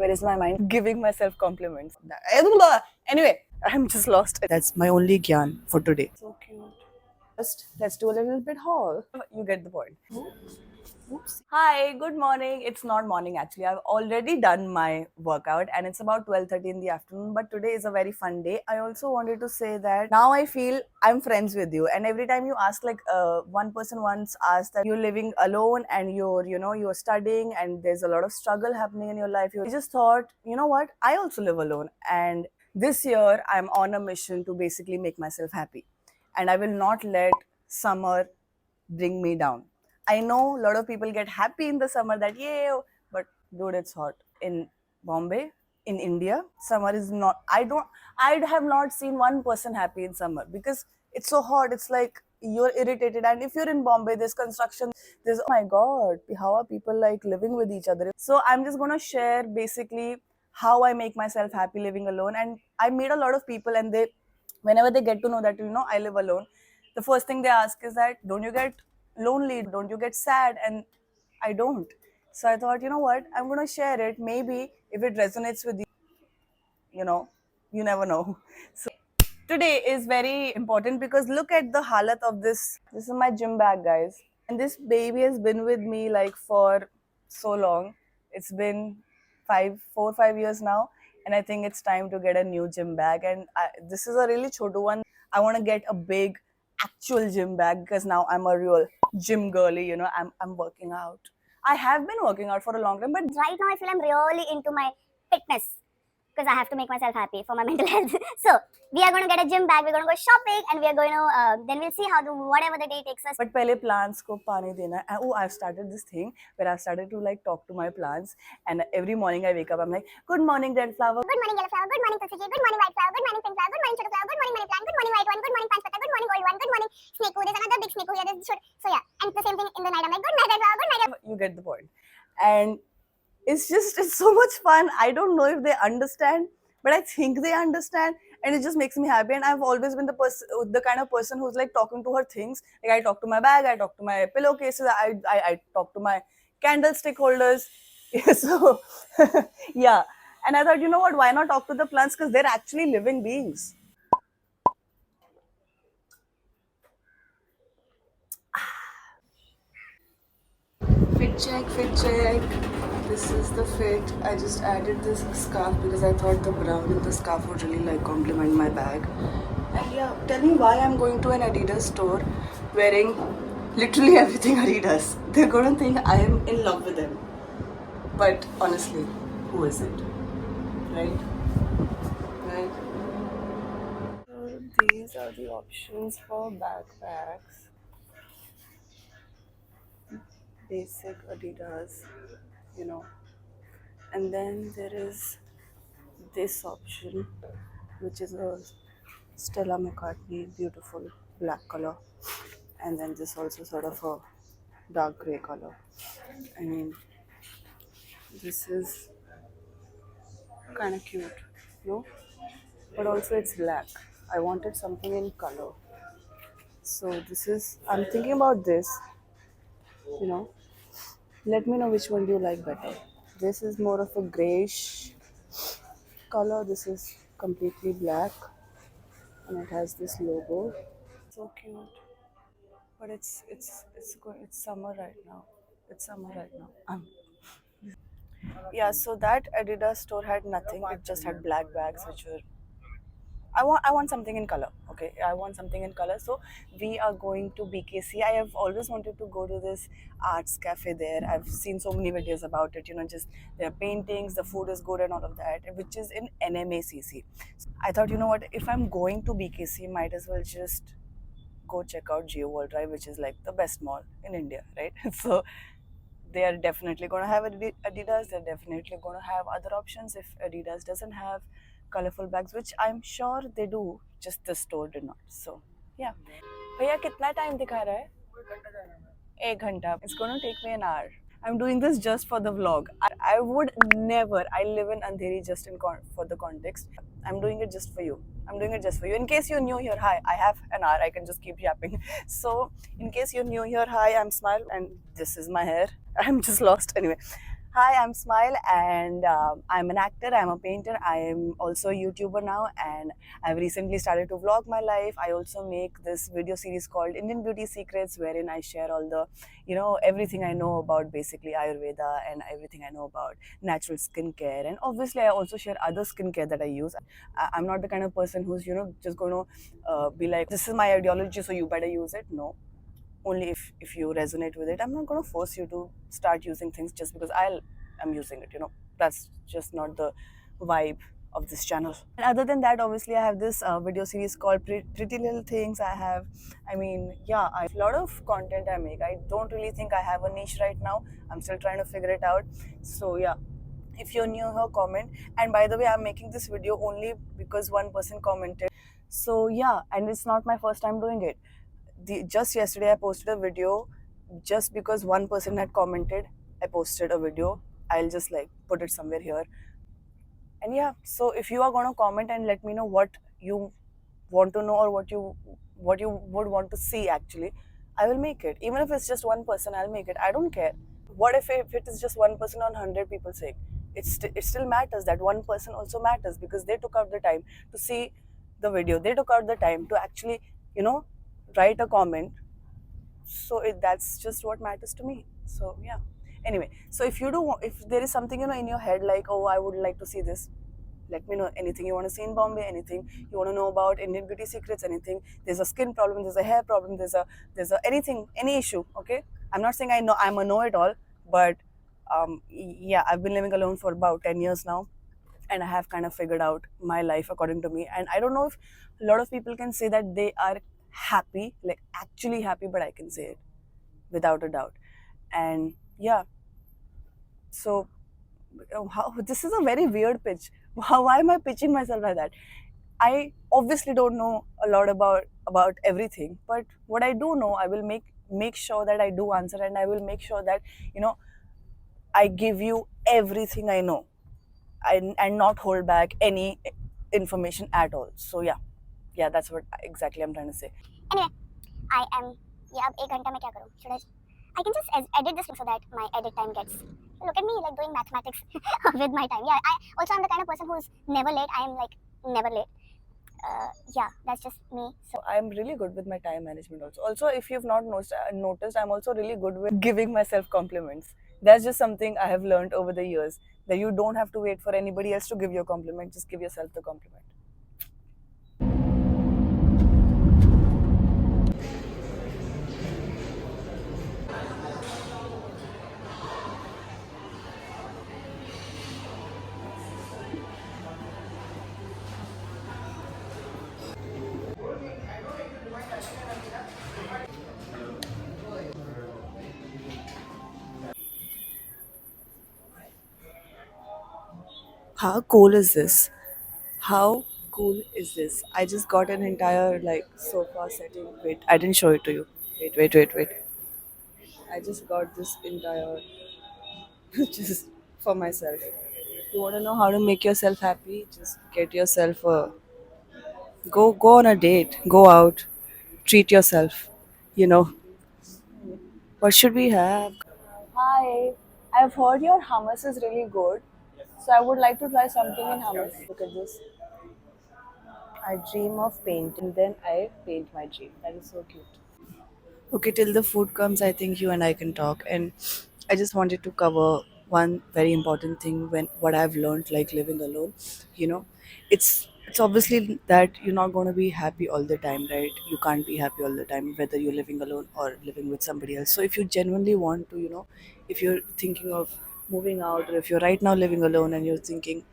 Where is my mind? Giving myself compliments. Anyway, I'm just lost. That's my only gyan for today. So cute. First, let's do a little bit haul. You get the point. Oops. Hi, good morning. It's not morning actually. I've already done my workout and it's about 12:30 in the afternoon, but today is a very fun day. I also wanted to say that now I feel I'm friends with you, and every time you ask, like one person once asked that you're living alone and you're studying and there's a lot of struggle happening in your life. I just thought, you know what? I also live alone, and this year I'm on a mission to basically make myself happy, and I will not let summer bring me down. I know a lot of people get happy in the summer that yay, but dude, it's hot in Bombay, in India. Summer is not. I have not seen one person happy in summer because it's so hot. It's like you're irritated, and if you're in Bombay, there's construction. There's oh my god, how are people like living with each other? So I'm just gonna share basically how I make myself happy living alone, and I meet a lot of people, and whenever they get to know that I live alone, the first thing they ask is that don't you get lonely, don't you get sad? And I don't. So I thought, you know what, I'm going to share it. Maybe if it resonates with you know you never know. So today is very important because look at the halat of this is my gym bag, guys, and this baby has been with me like for so long. It's been 5 4 5 years now, and I think it's time to get a new gym bag. And this is a really chotu one. I want to get a big actual gym bag because now I'm a real gym girly. I'm working out. I have been working out for a long time, but Right now I feel I'm really into my fitness because I have to make myself happy for my mental health. So we are going to get a gym bag, we're going to go shopping, and we are going to then we'll see how whatever the day takes us. but pehle plants ko pani dena hai. Oh, I've started this thing where I've started to like talk to my plants, and every morning I wake up, I'm like, good morning red flower, Good morning yellow flower, good morning tulsi, good morning white flower, good morning pink flower, good morning chotu flower, good morning money plant, good morning white one, good morning panchpata, good morning old one, good morning snake. There's another big snake here. So yeah, and the same thing in the night. I'm like, good night red flower, good night. you get the point. And it's so much fun. I don't know if they understand, but I think they understand, and it just makes me happy. And I've always been the kind of person who's like talking to her things. Like I talk to my bag, I talk to my pillowcases, I talk to my candlestick holders. So yeah, and I thought, you know what? Why not talk to the plants, because they're actually living beings. Fit check, fit check. This is the fit. I just added this scarf because I thought the brown in the scarf would really like complement my bag. And yeah, tell me why I'm going to an Adidas store wearing literally everything Adidas. They're gonna think I am in love with them. But honestly, who is it? Right? Right? So these are the options for backpacks. Basic Adidas, you know. And then there is this option, which is a Stella McCartney beautiful black color, and then this also sort of a dark gray color. I mean, this is kind of cute, no? But also it's black. I wanted something in color, so this is. I'm thinking about this. You know, let me know which one do you like better. This is more of a grayish color. This is completely black, and it has this logo. So cute. But it's summer right now. It's summer right now. Yeah, so that Adidas store had nothing. It just had black bags, which were. I want something in color. Okay, I want something in color. So we are going to BKC. I have always wanted to go to this arts cafe there. I've seen so many videos about it. Just their paintings, the food is good, and all of that, which is in NMACC. I thought, you know what? If I'm going to BKC, might as well just go check out Geo World Drive, which is like the best mall in India, right? So they are definitely going to have Adidas. They're definitely going to have other options if Adidas doesn't have colorful bags, which I'm sure they do. Just the store did not. So yeah. भैया कितना time दिखा रहा है? 1 घंटा. It's going to take me an hour. I'm doing this just for the vlog. I would never. I live in Andheri just for the context. I'm doing it just for you. I'm doing it just for you. In case you're new here, hi. I have an hour. I can just keep yapping. So, in case you're new here, hi. I'm Smile, and this is my hair. I'm just lost anyway. Hi, I'm Smile, and I'm an actor, I'm a painter, I am also a YouTuber now, and I've recently started to vlog my life. I also make this video series called Indian Beauty Secrets, wherein I share all the, everything I know about basically Ayurveda and everything I know about natural skincare. And obviously, I also share other skincare that I use. I'm not the kind of person who's, just going to be like, this is my ideology, so you better use it. No, only if you resonate with it. I'm not going to force you to start using things just because I'm using it. That's just not the vibe of this channel. And other than that, obviously, I have this video series called Pretty Little Things. I have a lot of content I make. I don't really think I have a niche right now. I'm still trying to figure it out. So yeah, if you're new here, comment. And by the way, I'm making this video only because one person commented. So yeah, and it's not my first time doing it. Just yesterday I posted a video just because one person had commented. I posted a video. I'll just like put it somewhere here. And yeah, so if you are going to comment and let me know what you want to know or what you would want to see, actually, I will make it. Even if it's just one person, I'll make it. I don't care. What if it is just one person on 100 people saying? It still matters. That one person also matters because they took out the time to see the video. They took out the time to actually, you know, write a comment. So that's just what matters to me. So yeah. Anyway, so if there is something in your head like, oh, I would like to see this, let me know. Anything you want to see in Bombay, anything you want to know about Indian Beauty Secrets, anything. There's a skin problem, there's a hair problem, there's a anything, any issue. Okay, I'm not saying I'm a know-it-all, but yeah, I've been living alone for about 10 years now, and I have kind of figured out my life according to me. And I don't know if a lot of people can say that they are happy, like actually happy, but I can say it without a doubt. And yeah, so this is a very weird pitch. Why am I pitching myself like that? I obviously don't know a lot about everything, but what I do know, I will make sure that I do answer, and I will make sure that you know I give you everything I know, and not hold back any information at all. So yeah, that's what exactly I'm trying to say. Anyway, I am. Yeah, अब 1 घंटा में क्या करूँ? Should I can just edit this so that my edit time gets. Look at me like doing mathematics with my time. Yeah, I'm the kind of person who's never late. I am like never late. Yeah, that's just me. So I'm really good with my time management also. Also, if you've not noticed, I'm also really good with giving myself compliments. That's just something I have learned over the years, that you don't have to wait for anybody else to give you a compliment. Just give yourself the compliment. How cool is this? How cool is this? I just got an entire like sofa setting. Wait, I didn't show it to you. Wait. I just got this entire just for myself. You want to know how to make yourself happy? Just get yourself a go on a date. Go out, treat yourself. You know what should we have? Hi, I've heard your hummus is really good, so I would like to try something in hummus. Look at this. I dream of painting, then I paint my dream. That is so cute. Okay, till the food comes, I think you and I can talk. And I just wanted to cover one very important thing when what I've learned like living alone. You know, it's obviously that you're not going to be happy all the time, right? You can't be happy all the time, whether you're living alone or living with somebody else. So if you genuinely want to, if you're thinking of moving out, or if you're right now living alone and you're thinking,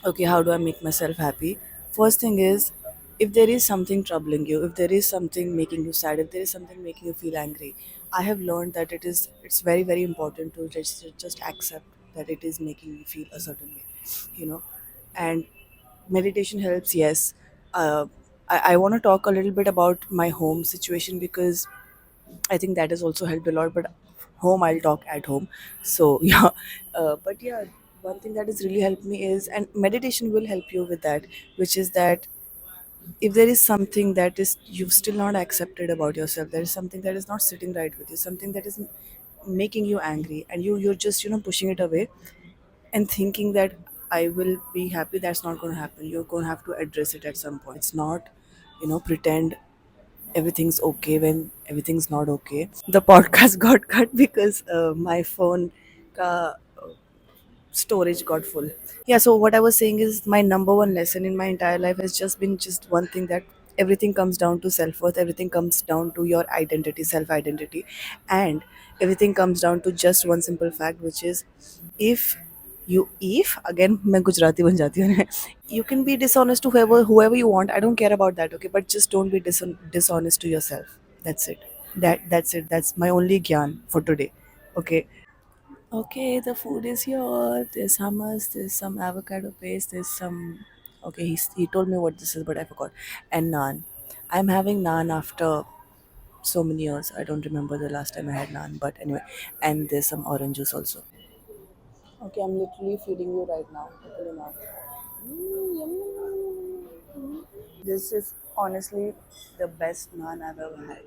okay, how do I make myself happy? First thing is, if there is something troubling you, if there is something making you sad, if there is something making you feel angry, I have learned that it's very very important to just accept that it is making you feel a certain way, you know. And meditation helps, yes. I want to talk a little bit about my home situation because I think that has also helped a lot. But home, I'll talk at home. So yeah, but yeah, one thing that has really helped me is, and meditation will help you with that, which is that if there is something that is you've still not accepted about yourself, there is something that is not sitting right with you, something that is making you angry, and you're just pushing it away and thinking that I will be happy. That's not going to happen. You're going to have to address it at some point. It's not pretend everything's okay when everything's not okay. The podcast got cut because my phone ka storage got full. Yeah, so what I was saying is my number one lesson in my entire life has just been just one thing, that everything comes down to self-worth, everything comes down to your identity, self-identity, and everything comes down to just one simple fact, which is if again मैं गुजराती बन जाती हूँ you can be dishonest to whoever you want. I don't care about that, okay, but just don't be dishonest to yourself. That's it. That's it. That's my only gyan for today. Okay. Okay, the food is here. There's hummus, there's some avocado paste, there's some. Okay, he told me what this is, but I forgot. And naan. I'm having naan after so many years. I don't remember the last time I had naan, but anyway. And there's some orange juice also. Okay, I'm literally feeding you right now. Open your mouth. Yum. This is honestly the best naan I've ever had.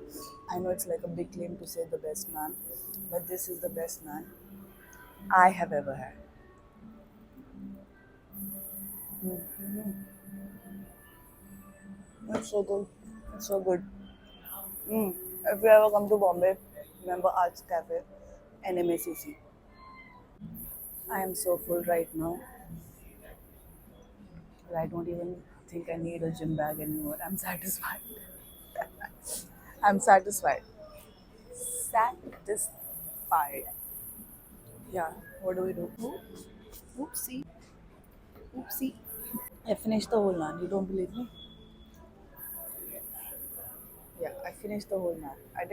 I know it's like a big claim to say the best naan, but this is the best naan I have ever had. Mm. It's so good. It's so good. If you ever come to Bombay, remember Arts Cafe, NMACC. I am so full right now that I don't even think I need a gym bag anymore. I'm satisfied. I'm satisfied. Satisfied. Yeah. What do we do? Oopsie. Oopsie. I finished the whole naan. You don't believe me? Yeah, I finished the whole naan. I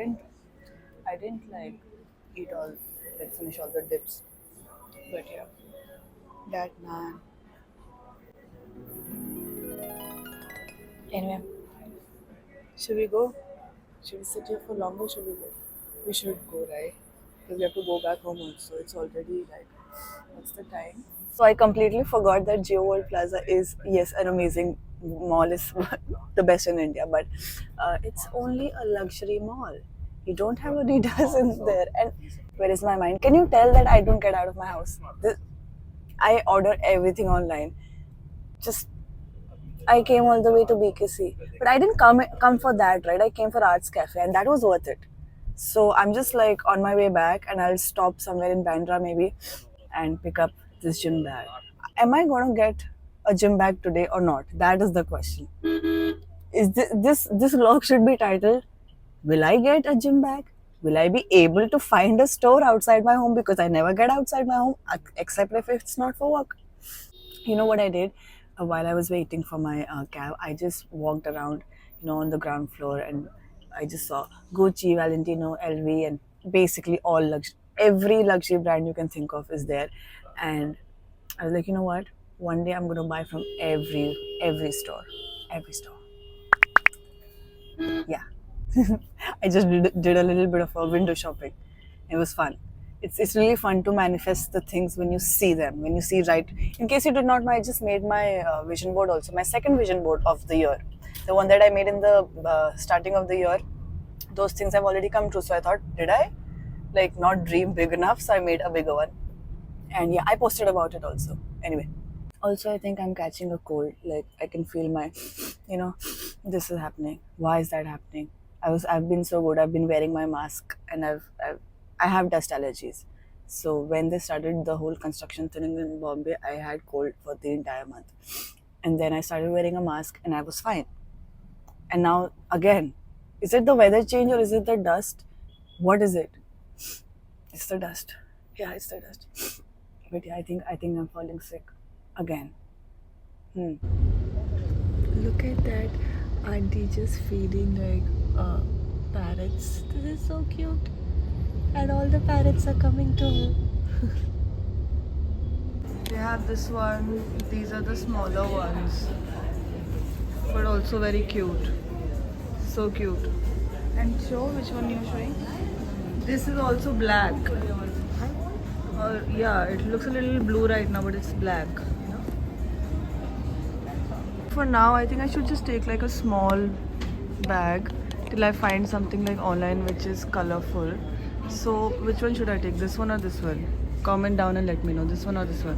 didn't like eat all, like finish all the dips. But yeah, that naan. Anyway, should we go? Should we sit here for longer? Should we go? We should go, right? Because we have to go back home also. It's already like, what's the time? So I completely forgot that Geo World Plaza is, yes, an amazing mall, is the best in India, but it's only a luxury mall. You don't have Adidas in there. And where is my mind? Can you tell that I don't get out of my house? I order everything online. Just I came all the way to BKC, but I didn't come for that, right? I came for Arts Cafe, and that was worth it. So I'm just like on my way back, and I'll stop somewhere in Bandra maybe, and pick up this gym bag. Am I going to get a gym bag today or not? That is the question. Is this vlog should be titled, "Will I get a gym bag? Will I be able to find a store outside my home?" Because I never get outside my home except if it's not for work. You know what I did? While I was waiting for my cab, I just walked around, on the ground floor, and I just saw Gucci, Valentino, LV, and basically every luxury brand you can think of is there. And I was like, you know what? One day I'm gonna buy from every store, every store. Yeah, I just did a little bit of a window shopping. It was fun. It's really fun to manifest the things when you see them, when you see right. In case you did not know, I just made my vision board also, my second vision board of the year. The one that I made in the starting of the year, those things have already come true. So I thought, did I like not dream big enough? So I made a bigger one. And yeah, I posted about it also. Anyway. Also, I think I'm catching a cold. Like I can feel my, this is happening. Why is that happening? I've been so good. I've been wearing my mask, and I have dust allergies. So when they started the whole construction thing in Bombay, I had cold for the entire month. And then I started wearing a mask, and I was fine. And now again, is it the weather change or is it the dust? What is it? It's the dust. Yeah, it's the dust. But yeah, I think I'm falling sick again. Look at that auntie just feeding like parrots. This is so cute. And all the parrots are coming to her. They have this one. These are the smaller ones. But also very cute. So cute. And show which one you're showing. This is also black. Or yeah, it looks a little blue right now, but it's black. For now, I think I should just take like a small bag till I find something like online which is colorful. So which one should I take? This one or this one? Comment down and let me know. This one or this one?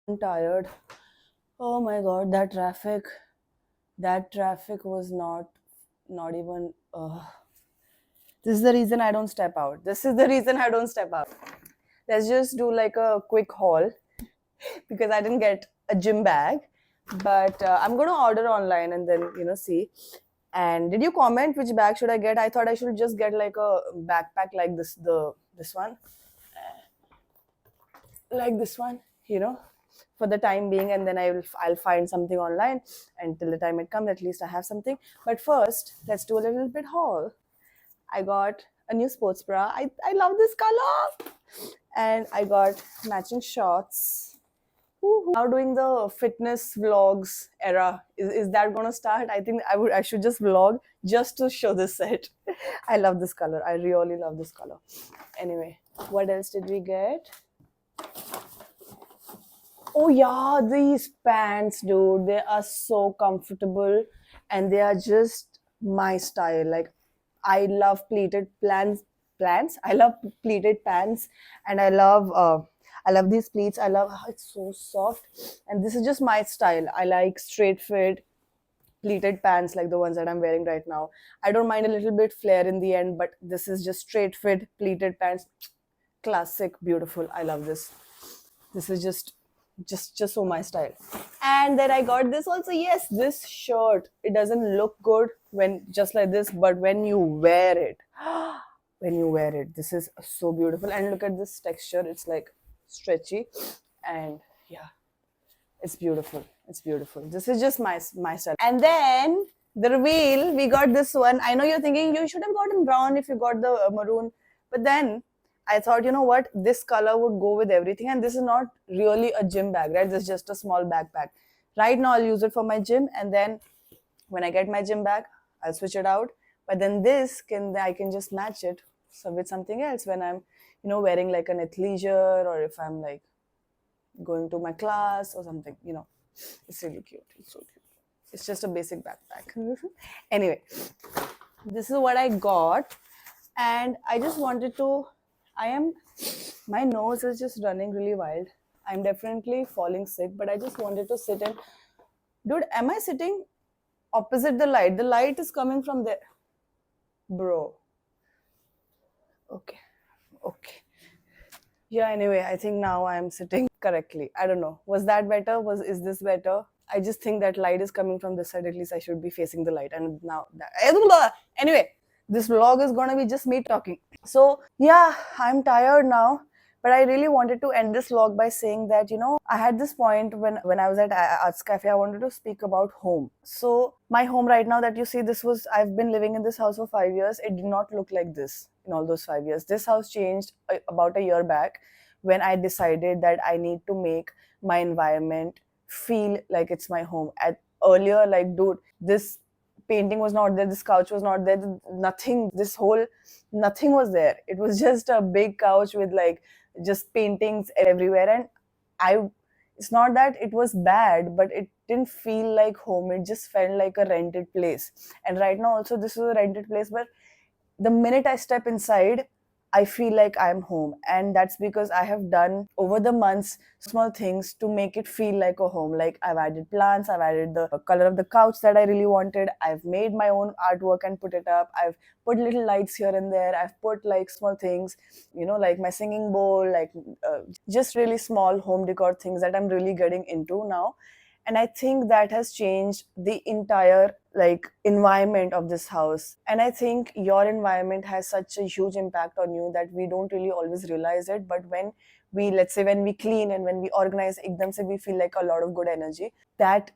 I'm tired. Oh my god, that traffic was not even this is the reason I don't step out. This is the reason I don't step out. Let's just do like a quick haul because I didn't get a gym bag, but I'm going to order online and then see. And did you comment which bag should I get? I thought I should just get like a backpack like this one, like this one, for the time being, and then I'll find something online, and till the time it comes, at least I have something. But first, let's do a little bit haul. I got a new sports bra. I love this color, and I got matching shorts. Woo-hoo. Now doing the fitness vlogs era. Is that gonna start? I think I should just vlog just to show this set. I love this color. I really love this color. Anyway, what else did we get? Oh yeah, these pants, dude. They are so comfortable and they are just my style. Like I love pleated plants. I love pleated pants and I love these pleats. I love how it's so soft. And this is just my style. I like straight fit pleated pants like the ones that I'm wearing right now. I don't mind a little bit flare in the end, but this is just straight fit pleated pants. Classic, beautiful. I love this. This is just so my style. And then I got this also. Yes, this shirt, it doesn't look good when just like this, but when you wear it, this is so beautiful. And look at this texture, it's like stretchy, and yeah, it's beautiful. It's beautiful. This is just my style. And then the reveal, we got this one. I know you're thinking you should have gotten brown if you got the maroon, but then I thought, you know what, this color would go with everything. And this is not really a gym bag, right? This is just a small backpack. Right now, I'll use it for my gym, and then when I get my gym bag, I'll switch it out. But then I can just match it with something else when I'm, wearing like an athleisure, or if I'm like going to my class or something. It's really cute. It's so cute. It's just a basic backpack. Anyway, this is what I got, and I just wanted to. My nose is just running really wild. I'm definitely falling sick, but I just wanted to sit in. Dude, am I sitting opposite the light? The light is coming from there. Bro. Okay. Yeah, anyway, I think now I'm sitting correctly. I don't know. Was that better? Is this better? I just think that light is coming from this side. At least I should be facing the light. And now anyway, this vlog is gonna be just me talking. So yeah, I'm tired now, but I really wanted to end this vlog by saying that, I had this point when I was at Arts Cafe, I wanted to speak about home. So my home right now that you see, I've been living in this house for 5 years. It did not look like this in all those 5 years. This house changed about a year back when I decided that I need to make my environment feel like it's my home. Earlier, like, dude, this painting was not there, this couch was not there, nothing was there. It was just a big couch with like just paintings everywhere. And it's not that it was bad, but it didn't feel like home. It just felt like a rented place. And right now also this is a rented place, but the minute I step inside, I feel like I'm home. And that's because I have done over the months small things to make it feel like a home. Like I've added plants, I've added the color of the couch that I really wanted. I've made my own artwork and put it up. I've put little lights here and there. I've put like small things, like my singing bowl, like just really small home decor things that I'm really getting into now. And I think that has changed the entire like environment of this house. And I think your environment has such a huge impact on you that we don't really always realize it. But when we clean and when we organize, ekdam se we feel like a lot of good energy. That's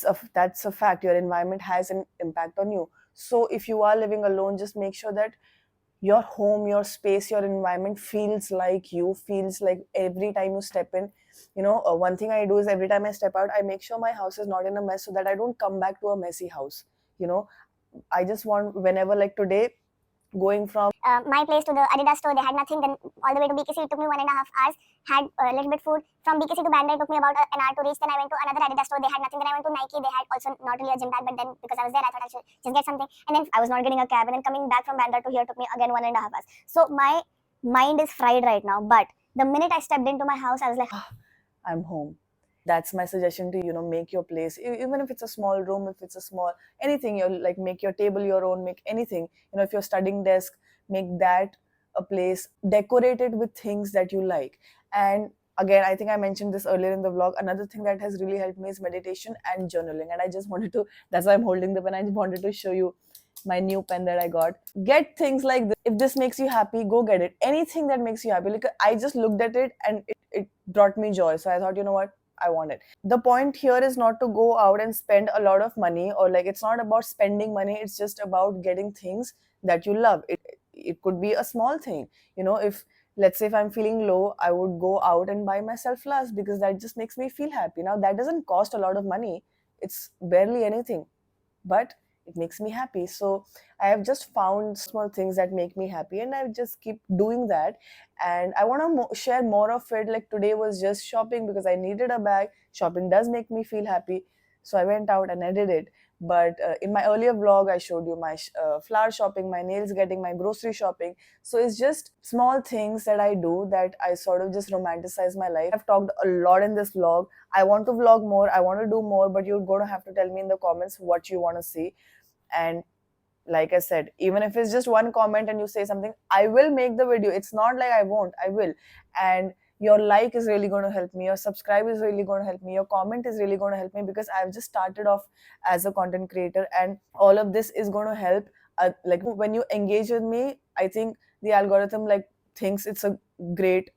a fact. Your environment has an impact on you. So if you are living alone, just make sure that your home, your space, your environment feels like every time you step in. One thing I do is every time I step out, I make sure my house is not in a mess so that I don't come back to a messy house. I just want, whenever, like today, going from my place to the Adidas store, they had nothing. Then all the way to BKC, it took me 1.5 hours. Had a little bit food. From BKC to Bandra, it took me about an hour to reach. Then I went to another Adidas store, they had nothing. Then I went to Nike, they had also not really a gym bag, but then because I was there, I thought I should just get something. And then I was not getting a cab. And then coming back from Bandra to here took me again 1.5 hours. So my mind is fried right now. But the minute I stepped into my house, I was like, I'm home. That's my suggestion to you. Make your place, even if it's a small room, if it's a small anything, you like make your table your own, make anything. If you're studying desk, make that a place decorated with things that you like. And again, I think I mentioned this earlier in the vlog, another thing that has really helped me is meditation and journaling. And I just wanted to, that's why I'm holding the pen, I just wanted to show you my new pen that I got. Get things like this. If this makes you happy, go get it. Anything that makes you happy. Like, I just looked at it and it brought me joy. So I thought, you know what? I want it. The point here is not to go out and spend a lot of money, or like it's not about spending money. It's just about getting things that you love. It could be a small thing. If let's say if I'm feeling low, I would go out and buy myself flowers because that just makes me feel happy. Now that doesn't cost a lot of money. It's barely anything, but it makes me happy. So I have just found small things that make me happy, and I just keep doing that. And I want to share more of it. Like today was just shopping because I needed a bag. Shopping does make me feel happy, so I went out and I did it. But in my earlier vlog, I showed you my flower shopping, my nails getting, my grocery shopping. So it's just small things that I do that I sort of just romanticize my life. I've talked a lot in this vlog. I want to vlog more, I want to do more, but you're going to have to tell me in the comments what you want to see. And like I said, even if it's just one comment and you say something, I will make the video. It's not like I won't, I will. And your like is really going to help me, your subscribe is really going to help me, your comment is really going to help me, because I've just started off as a content creator, and all of this is going to help. Like when you engage with me, I think the algorithm like thinks it's a great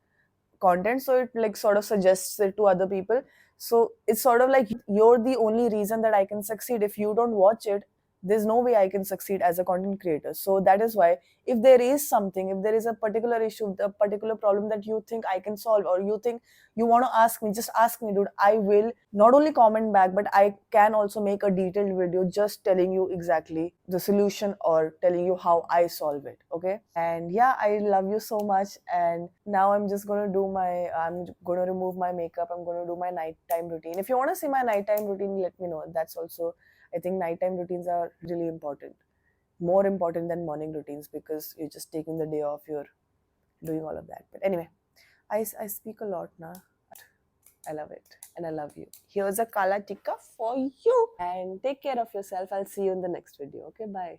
content, so it like sort of suggests it to other people. So it's sort of like you're the only reason that I can succeed. If you don't watch it, there's no way I can succeed as a content creator. So that is why, if there is something, if there is a particular issue, a particular problem that you think I can solve, or you think you want to ask me, just ask me, dude. I will not only comment back, but I can also make a detailed video just telling you exactly the solution or telling you how I solve it. Okay. And yeah, I love you so much. And now I'm just going to I'm going to remove my makeup. I'm going to do my nighttime routine. If you want to see my nighttime routine, let me know. That's also, I think nighttime routines are really important, more important than morning routines, because you're just taking the day off, you're doing all of that. But anyway, I speak a lot now. I love it and I love you. Here's a Kala Tikka for you, and take care of yourself. I'll see you in the next video. Okay, bye.